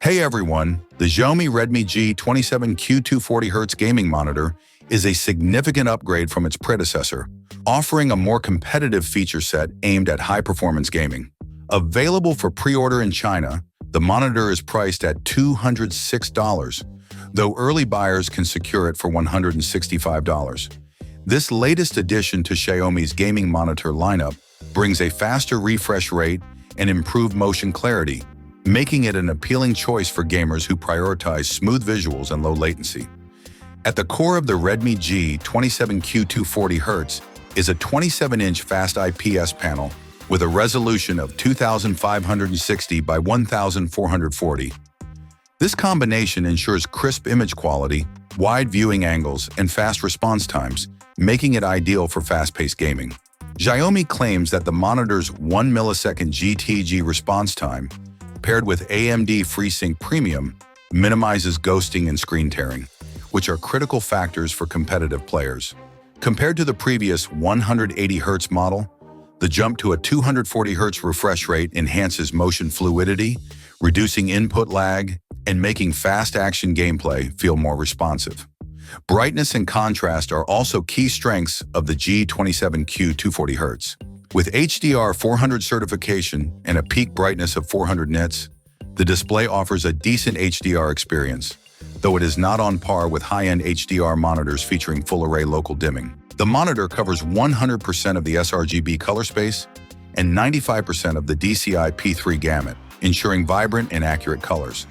Hey everyone, the Xiaomi Redmi G27Q 240Hz gaming monitor is a significant upgrade from its predecessor, offering a more competitive feature set aimed at high-performance gaming. Available for pre-order in China, the monitor is priced at $206, though early buyers can secure it for $165. This latest addition to Xiaomi's gaming monitor lineup brings a faster refresh rate and improved motion clarity, making it an appealing choice for gamers who prioritize smooth visuals and low latency. At the core of the Redmi G27Q 240Hz is a 27-inch Fast IPS panel with a resolution of 2560 by 1440. This combination ensures crisp image quality, wide viewing angles, and fast response times, making it ideal for fast-paced gaming. Xiaomi claims that the monitor's 1 millisecond GTG response time, paired with AMD FreeSync Premium, minimizes ghosting and screen tearing, which are critical factors for competitive players. Compared to the previous 180Hz model, the jump to a 240Hz refresh rate enhances motion fluidity, reducing input lag, and making fast-action gameplay feel more responsive. Brightness and contrast are also key strengths of the G27Q 240Hz. With HDR 400 certification and a peak brightness of 400 nits, the display offers a decent HDR experience, though it is not on par with high-end HDR monitors featuring full-array local dimming. The monitor covers 100% of the sRGB color space and 95% of the DCI P3 gamut, ensuring vibrant and accurate colors.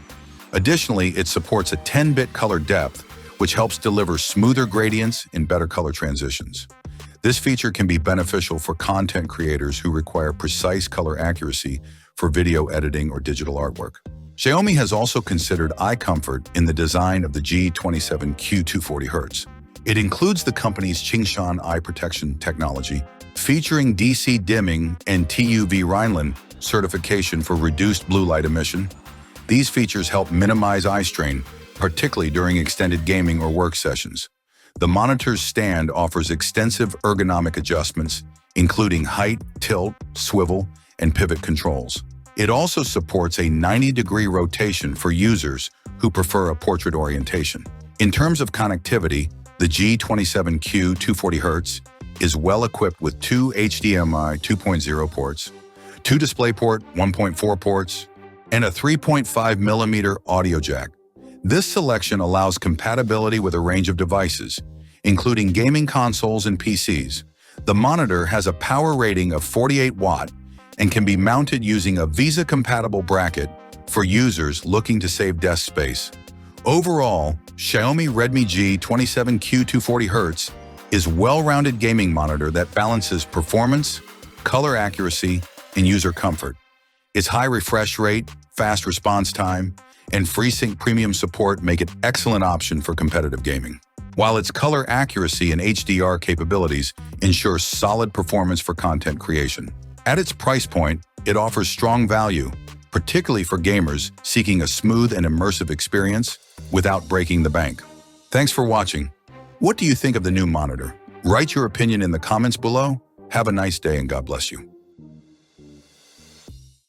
Additionally, it supports a 10-bit color depth, which helps deliver smoother gradients and better color transitions. This feature can be beneficial for content creators who require precise color accuracy for video editing or digital artwork. Xiaomi has also considered eye comfort in the design of the G27Q 240Hz. It includes the company's Qingshan eye protection technology, featuring DC dimming and TUV Rheinland certification for reduced blue light emission. These features help minimize eye strain, particularly during extended gaming or work sessions. The monitor's stand offers extensive ergonomic adjustments, including height, tilt, swivel, and pivot controls. It also supports a 90-degree rotation for users who prefer a portrait orientation. In terms of connectivity, the G27Q 240Hz is well equipped with two HDMI 2.0 ports, two DisplayPort 1.4 ports, and a 3.5mm audio jack. This selection allows compatibility with a range of devices, including gaming consoles and PCs. The monitor has a power rating of 48 watt and can be mounted using a VESA-compatible bracket for users looking to save desk space. Overall, Xiaomi Redmi G27Q 240Hz is a well-rounded gaming monitor that balances performance, color accuracy, and user comfort. Its high refresh rate, fast response time, and FreeSync Premium support make it an excellent option for competitive gaming, while its color accuracy and HDR capabilities ensure solid performance for content creation. At its price point, it offers strong value, particularly for gamers seeking a smooth and immersive experience without breaking the bank. Thanks for watching. What do you think of the new monitor? Write your opinion in the comments below. Have a nice day and God bless you.